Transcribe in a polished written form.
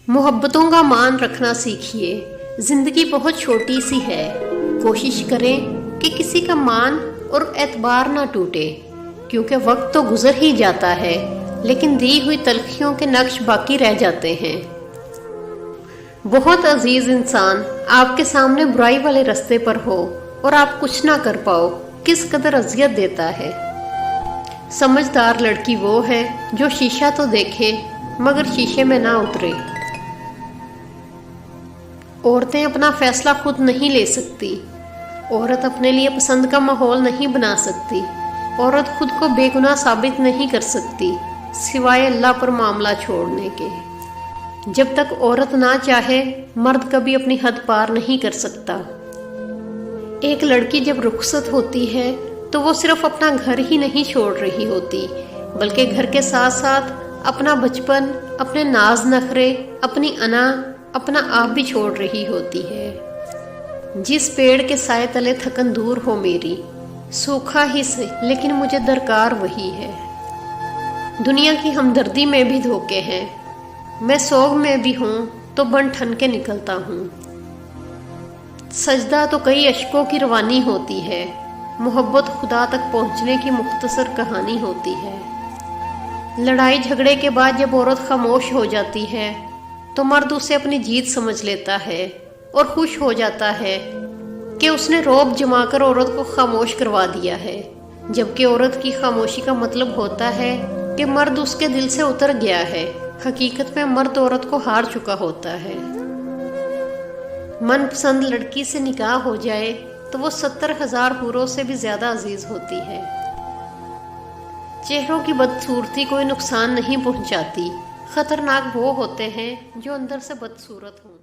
मोहब्बतों का मान रखना सीखिए। जिंदगी बहुत छोटी सी है। कोशिश करें कि किसी का मान और एतबार ना टूटे, क्योंकि वक्त तो गुजर ही जाता है, लेकिन दी हुई तलखियों के नक्श बाकी रह जाते हैं। बहुत अजीज इंसान आपके सामने बुराई वाले रास्ते पर हो और आप कुछ ना कर पाओ, किस कदर अजियत देता है। समझदार लड़की वो है जो शीशा तो देखे मगर शीशे में ना उतरे। औरतें अपना फैसला खुद नहीं ले सकती। औरत अपने लिए पसंद का माहौल नहीं बना सकती। औरत खुद को बेगुनाह साबित नहीं कर सकती, सिवाय अल्लाह पर मामला छोड़ने के। जब तक औरत ना चाहे, मर्द कभी अपनी हद पार नहीं कर सकता। एक लड़की जब रुखसत होती है तो वो सिर्फ अपना घर ही नहीं छोड़ रही होती, बल्कि घर के साथ साथ अपना बचपन, अपने नाज नखरे, अपनी अना, अपना आप भी छोड़ रही होती है। जिस पेड़ के साए तले थकन दूर हो मेरी, सूखा ही से लेकिन मुझे दरकार वही है। दुनिया की हमदर्दी में भी धोखे हैं। मैं सोग में भी हूँ तो बन ठन के निकलता हूँ। सजदा तो कई अशकों की रवानी होती है। मोहब्बत खुदा तक पहुँचने की मुख्तसर कहानी होती है। लड़ाई झगड़े के बाद जब औरत खामोश हो जाती है तो मर्द उसे अपनी जीत समझ लेता है और खुश हो जाता है कि उसने रौब जमाकर औरत को खामोश करवा दिया है। जबकि औरत की खामोशी का मतलब होता है कि मर्द उसके दिल से उतर गया है। हकीकत में मर्द औरत को हार चुका होता है। मनपसंद लड़की से निकाह हो जाए तो वो 70,000 हूरों से भी ज्यादा अजीज होती है। चेहरों की बदसूरती कोई नुकसान नहीं पहुंचाती। खतरनाक वो होते हैं जो अंदर से बदसूरत हों।